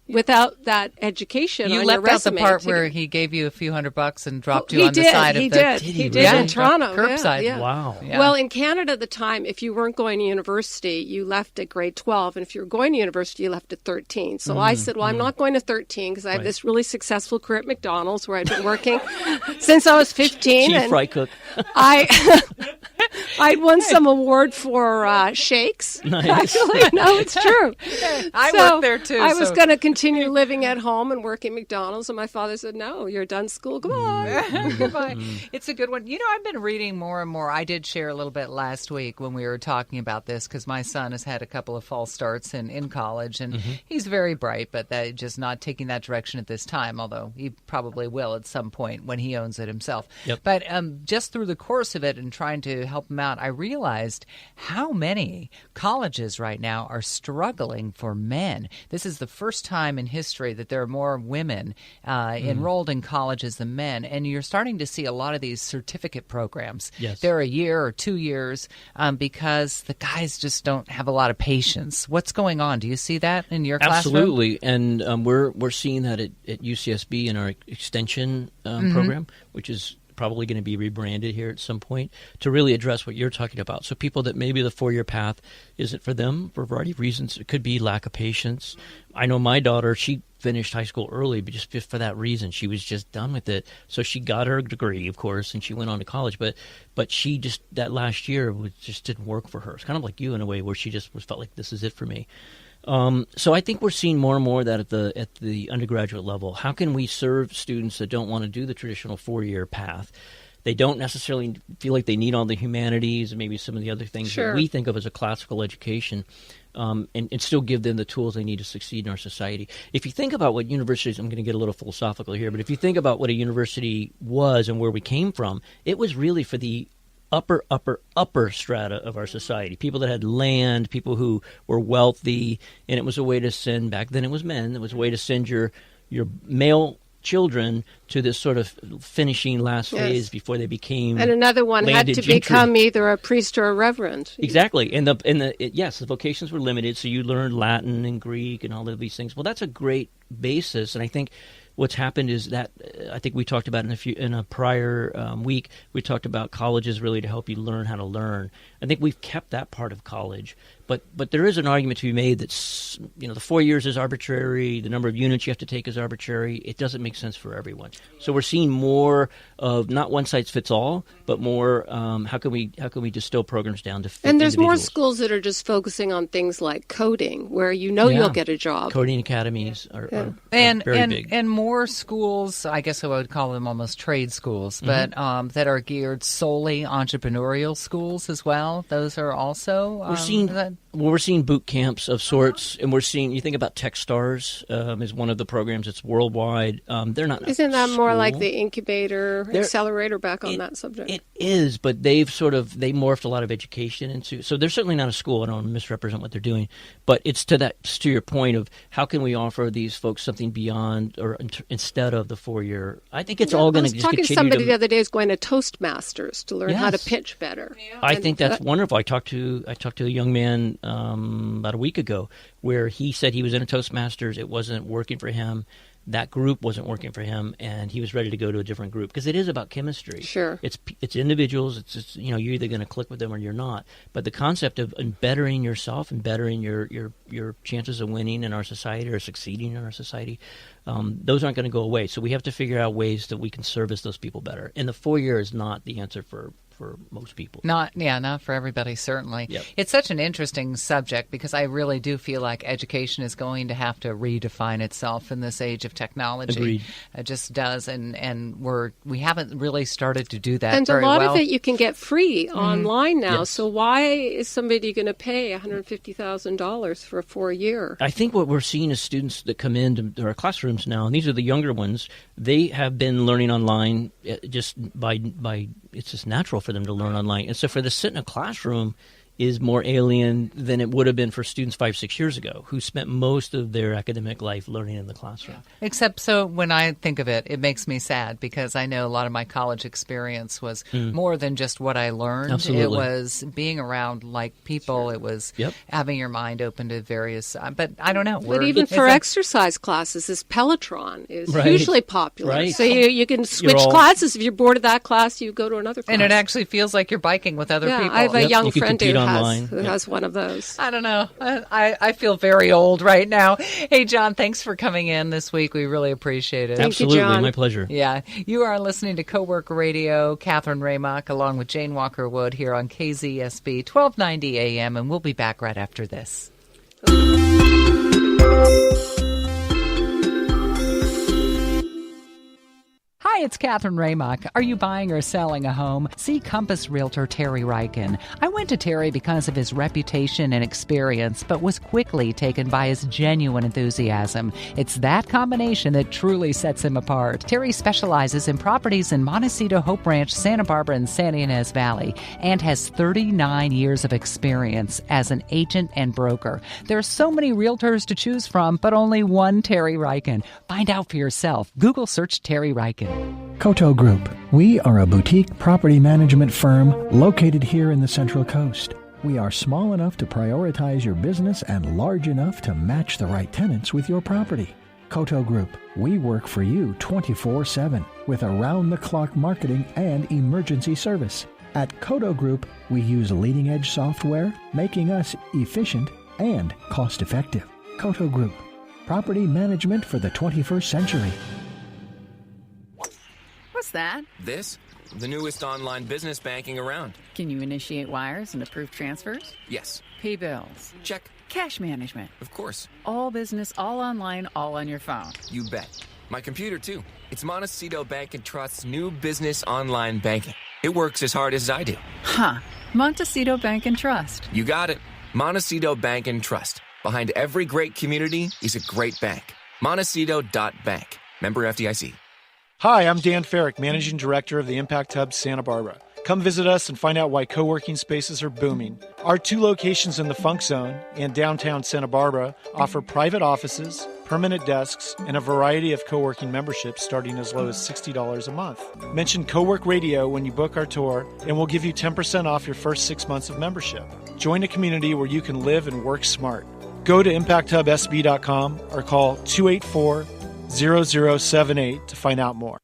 without that education you on left your resume. out the part where he gave you a few $100 and dropped you on the side of the... He did in Toronto. Curbside. Yeah. Wow. Yeah. Well, in Canada at the time, if you weren't going to university, you left at grade 12. And if you were going to university, you left at 13. So I said, well, I'm not going to 13 because I have this really successful career at McDonald's where I've been working since I was 15. Chief fry cook. I'd won some award for shakes. Nice. Actually, no, it's true. I worked there too. I was going to continue living at home and work at McDonald's, and my father said, "No, you're done school. Goodbye." Goodbye. It's a good one. You know, I've been reading more and more. I did share a little bit last week when we were talking about this because my son has had a couple of false starts in college, and he's very bright, but just not taking that direction at this time, although he probably will at some point when he owns it himself. Yep. But just through the course of it and trying to help him out, I realized how many colleges right now are struggling for men. This is the first time in history that there are more women enrolled in colleges than men, and you're starting to see a lot of these certificate programs. Yes. They're a year or 2 years because the guys just don't have a lot of patience. What's going on? Do you see that in your classroom? Absolutely, and we're seeing that at UCSB in our extension program, which is probably going to be rebranded here at some point to really address what you're talking about. So people that maybe the 4-year path isn't for them for a variety of reasons. It could be lack of patience. I know my daughter, she finished high school early, but just for that reason. She was just done with it. So she got her degree, of course, and she went on to college. But she just, that last year just didn't work for her. It's kind of like you in a way where she just felt like this is it for me. So I think we're seeing more and more that at the undergraduate level. How can we serve students that don't want to do the traditional 4-year path? They don't necessarily feel like they need all the humanities and maybe some of the other things that we think of as a classical education, and still give them the tools they need to succeed in our society. If you think about what universities, I'm going to get a little philosophical here, but if you think about what a university was and where we came from, it was really for the upper strata of our society, people that had land, people who were wealthy, and it was a way to send, back then it was men, it was a way to send your male children to this sort of finishing last phase before they became and another one had to gentry. Become either a priest or a reverend. Exactly. And the vocations were limited, so you learned Latin and Greek and all of these things. Well, that's a great basis, and I think what's happened is that I think we talked about in a prior week, we talked about colleges really to help you learn how to learn. I think we've kept that part of college, but there is an argument to be made that the 4 years is arbitrary, the number of units you have to take is arbitrary. It doesn't make sense for everyone. So we're seeing more of not one size fits all, but more how can we distill programs down to fit And there's more individuals. schools that are just focusing on things like coding, where you'll get a job. Coding academies are very big. And more schools, I guess I would call them almost trade schools, but that are geared solely entrepreneurial schools as well. Those are also... we're seeing boot camps of sorts, and we're seeing, you think about Techstars is one of the programs that's worldwide. They're not Isn't that school. more like the incubator, accelerator back on that subject? It is, but they morphed a lot of education into, so they're certainly not a school. I don't want to misrepresent what they're doing, but it's to your point of how can we offer these folks something beyond or instead of the 4-year. I think it's all going to just continue. I was talking to somebody the other day who's going to Toastmasters to learn how to pitch better. Yeah. I think that's wonderful. I talked to a young man about a week ago where he said he was in a Toastmasters. It wasn't working for him. That group wasn't working for him, and he was ready to go to a different group because it is about chemistry. Sure, it's individuals. It's you're either going to click with them or you're not. But the concept of bettering yourself and bettering your chances of winning in our society or succeeding in our society, those aren't going to go away. So we have to figure out ways that we can service those people better. And the 4-year is not the answer for most people. Not for everybody, certainly. Yep. It's such an interesting subject because I really do feel like education is going to have to redefine itself in this age of technology. Agreed. It just does, and we haven't really started to do that and very a lot well. of it you can get free online now. Yes. So why is somebody going to pay $150,000 for a 4-year? I think what we're seeing is students that come into our classrooms now, and these are the younger ones, they have been learning online just by it's just natural for them to learn online. And so for them to sit in a classroom is more alien than it would have been for students 5-6 years ago who spent most of their academic life learning in the classroom. Except so when I think of it, it makes me sad because I know a lot of my college experience was more than just what I learned. Absolutely. It was being around like people. It was having your mind open to various, but I don't know. But even for exercise classes, this Peloton is hugely popular. Right. So you can switch classes. If you're bored of that class, you go to another class. And it actually feels like you're biking with other people. I have a young you friend who has one of those. I don't know. I feel very old right now. Hey, John, thanks for coming in this week. We really appreciate it. Absolutely. Thank you, John. My pleasure. Yeah. You are listening to Coworker Radio. Catherine Raymock along with Jane Walker Wood here on KZSB 1290 AM, and we'll be back right after this. Hi, it's Catherine Raymock. Are you buying or selling a home? See Compass Realtor Terry Ryken. I went to Terry because of his reputation and experience, but was quickly taken by his genuine enthusiasm. It's that combination that truly sets him apart. Terry specializes in properties in Montecito, Hope Ranch, Santa Barbara, and Santa Ynez Valley, and has 39 years of experience as an agent and broker. There are so many realtors to choose from, but only one Terry Ryken. Find out for yourself. Google search Terry Ryken. Koto Group. We are a boutique property management firm located here in the Central Coast. We are small enough to prioritize your business and large enough to match the right tenants with your property. Koto Group. We work for you 24/7 with around-the-clock marketing and emergency service. At Koto Group, we use leading-edge software, making us efficient and cost-effective. Koto Group. Property management for the 21st century. What's that? This? The newest online business banking around. Can you initiate wires and approve transfers? Yes. Pay bills? Check. Cash management? Of course. All business, all online, all on your phone. You bet. My computer, too. It's Montecito Bank Trust's new business online banking. It works as hard as I do. Huh. Montecito Bank Trust. You got it. Montecito Bank Trust. Behind every great community is a great bank. Montecito.bank. Member FDIC. Hi, I'm Dan Farrick, Managing Director of the Impact Hub Santa Barbara. Come visit us and find out why co-working spaces are booming. Our 2 locations in the Funk Zone and downtown Santa Barbara offer private offices, permanent desks, and a variety of co-working memberships starting as low as $60 a month. Mention Cowork Radio when you book our tour, and we'll give you 10% off your first 6 months of membership. Join a community where you can live and work smart. Go to ImpactHubSB.com or call 284-0078 to find out more.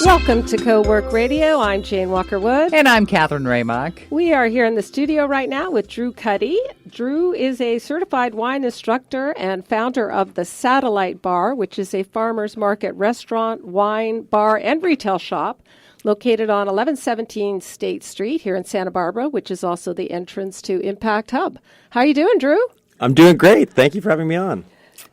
Welcome to Co-Work Radio. I'm Jane Walker Wood. And I'm Catherine Raymock. We are here in the studio right now with Drew Cuddy. Drew is a certified wine instructor and founder of the Satellite Bar, which is a farmers market restaurant, wine, bar, and retail shop located on 1117 State Street here in Santa Barbara, which is also the entrance to Impact Hub. How are you doing, Drew? I'm doing great. Thank you for having me on.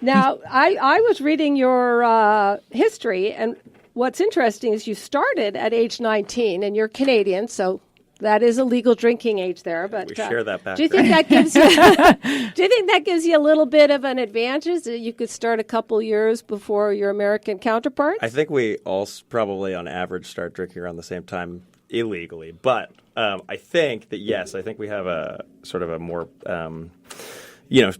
Now, I was reading your history, and what's interesting is you started at age 19, and you're Canadian, so that is a legal drinking age there. But we share that background. Do you think that gives you a little bit of an advantage that you could start a couple years before your American counterparts? I think we all probably, on average, start drinking around the same time illegally. But I think that yes, I think we have a sort of a more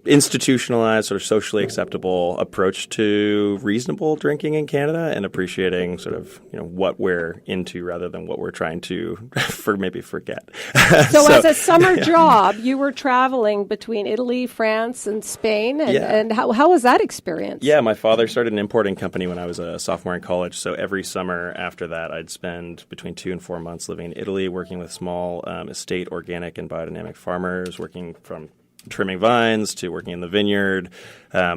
institutionalized, sort of socially acceptable approach to reasonable drinking in Canada and appreciating sort of, what we're into rather than what we're trying to forget. So as a summer job, you were traveling between Italy, France, and Spain. And how was that experience? Yeah, my father started an importing company when I was a sophomore in college. So every summer after that, I'd spend between 2 and 4 months living in Italy, working with small estate organic and biodynamic farmers, working from trimming vines to working in the vineyard,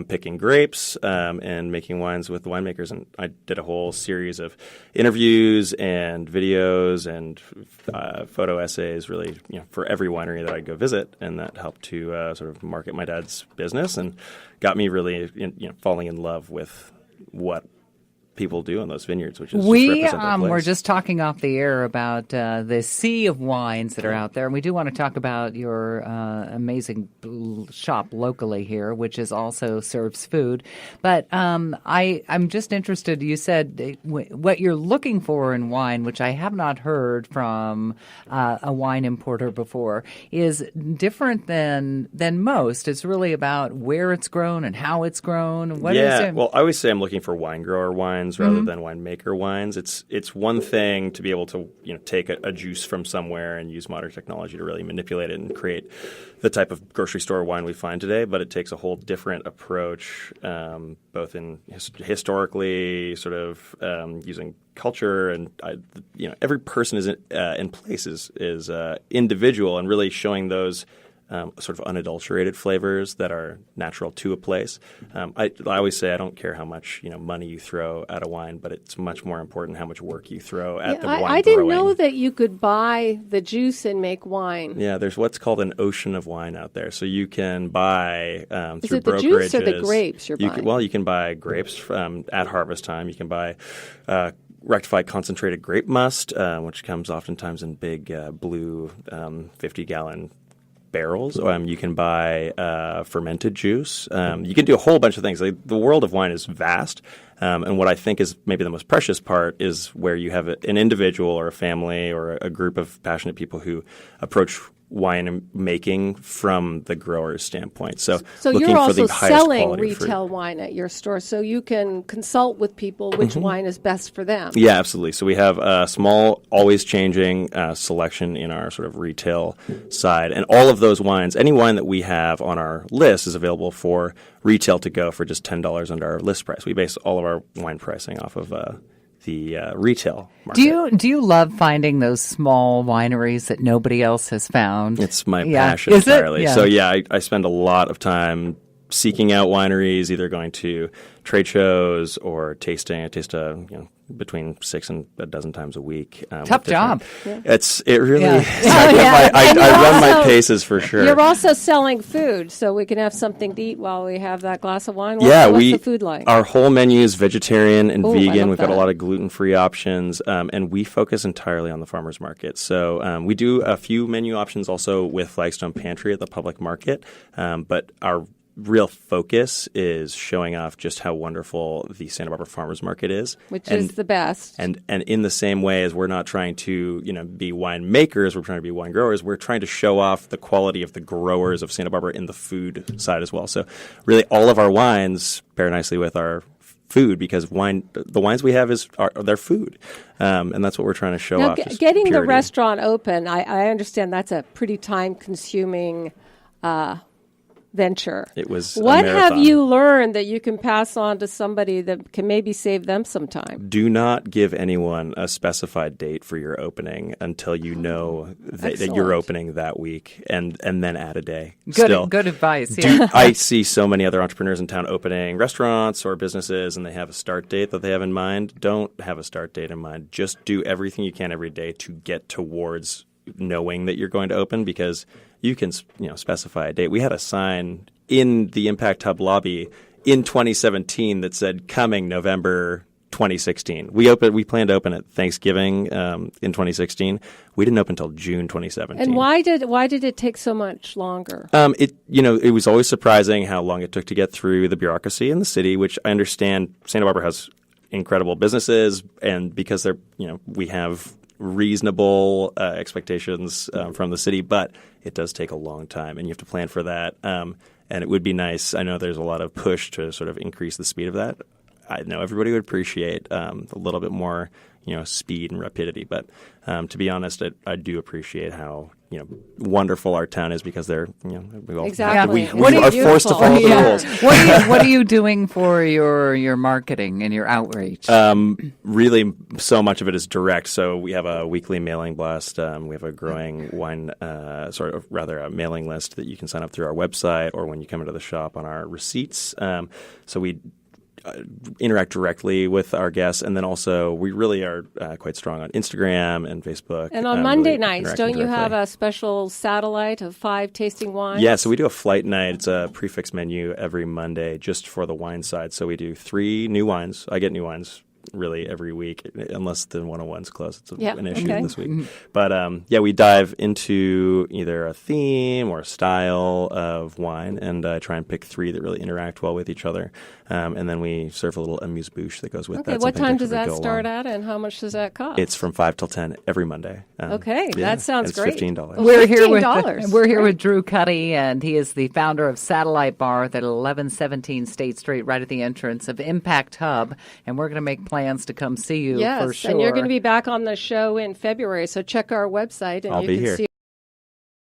picking grapes, and making wines with the winemakers. And I did a whole series of interviews and videos and photo essays, really, for every winery that I'd go visit. And that helped to sort of market my dad's business and got me really, falling in love with what people do in those vineyards, which is We just represent their place. were just talking off the air about the sea of wines that are out there, and we do want to talk about your amazing shop locally here, which is also serves food. But I'm just interested. You said what you're looking for in wine, which I have not heard from a wine importer before, is different than most. It's really about where it's grown and how it's grown. What is it? Well, I always say I'm looking for wine grower wines rather than winemaker wines. It's one thing to be able to take a juice from somewhere and use modern technology to really manipulate it and create the type of grocery store wine we find today, but it takes a whole different approach, both in historically sort of using culture and every person is in place is individual and really showing those sort of unadulterated flavors that are natural to a place. I always say I don't care how much money you throw at a wine, but it's much more important how much work you throw at the wine I didn't growing. know that you could buy the juice and make wine. Yeah, there's what's called an ocean of wine out there. So you can buy Is through it the brokerages. juice or the grapes you're buying? You can buy grapes at harvest time. You can buy rectified concentrated grape must, which comes oftentimes in big blue 50-gallon barrels. You can buy fermented juice. You can do a whole bunch of things. The world of wine is vast, and what I think is maybe the most precious part is where you have an individual or a family or a group of passionate people who approach wine making from the grower's standpoint. So looking you're for also the highest selling quality fruit. retail wine at your store, so you can consult with people which wine is best for them. Yeah, absolutely. So we have a small, always changing selection in our sort of retail side. And all of those wines, any wine that we have on our list is available for retail to go for just $10 under our list price. We base all of our wine pricing off of the retail market. Do you love finding those small wineries that nobody else has found? It's my passion Is it? entirely. Yeah. So I spend a lot of time seeking out wineries, either going to trade shows or tasting. I taste between 6 and a dozen times a week. Tough job. It really. Yeah. I run my paces for sure. You're also selling food, so we can have something to eat while we have that glass of wine. What's the food like? Our whole menu is vegetarian and I vegan. love We've got a that. lot of gluten-free options, and we focus entirely on the farmers market. So we do a few menu options also with Flagstone Pantry at the public market, but our real focus is showing off just how wonderful the Santa Barbara Farmers Market is. Which is the best. And in the same way as we're not trying to be wine makers, we're trying to be wine growers, we're trying to show off the quality of the growers of Santa Barbara in the food side as well. So really all of our wines pair nicely with our food because the wines we have are their food. And that's what we're trying to show Now, off. just getting the purity. restaurant open, I understand that's a pretty time-consuming venture. It was What a have marathon. you learned that you can pass on to somebody that can maybe save them some time? Do not give anyone a specified date for your opening until you know that you're opening that week, and then add a day. Good advice. Yeah. I see so many other entrepreneurs in town opening restaurants or businesses, and they have a start date that they have in mind. Don't have a start date in mind. Just do everything you can every day to get towards knowing that you're going to open, because you can specify a date. We had a sign in the Impact Hub lobby in 2017 that said coming November 2016. We planned to open at Thanksgiving in 2016. We didn't open until June 2017. And why did it take so much longer? It was always surprising how long it took to get through the bureaucracy in the city, which I understand Santa Barbara has incredible businesses, and because we have reasonable expectations from the city, but it does take a long time, and you have to plan for that. And it would be nice. I know there's a lot of push to sort of increase the speed of that. I know everybody would appreciate a little bit more, speed and rapidity. But to be honest, I do appreciate how wonderful our town is, because they're Exactly. we are forced to follow the rules. What are you doing for your marketing and your outreach? Really, so much of it is direct. So we have a weekly mailing blast. We have a growing wine, a mailing list that you can sign up through our website, or when you come into the shop on our receipts. So we interact directly with our guests, and then also we really are quite strong on Instagram and Facebook. And on Monday really nights, interacting don't you directly. have a special satellite of 5 tasting wines? Yeah, so we do a flight night. It's a prefix menu every Monday just for the wine side. So we do 3 new wines. I get new wines really every week, unless the 101's closed. It's Yeah, an issue okay. this week. But we dive into either a theme or a style of wine and try and pick 3 that really interact well with each other. And then we serve a little amuse-bouche that goes with Okay, that. what something time to does sort of that go start along. at, and how much does that cost? It's from 5 till 10 every Monday. Okay, yeah, that sounds it's great. $15. We're here with $15. we're here Great. with Drew Cuddy, and he is the founder of Satellite Bar at 1117 State Street, right at the entrance of Impact Hub. And we're going to make plans to come see you Yes, for sure. and you're going to be back on the show in February, so check our website and I'll you be can here. see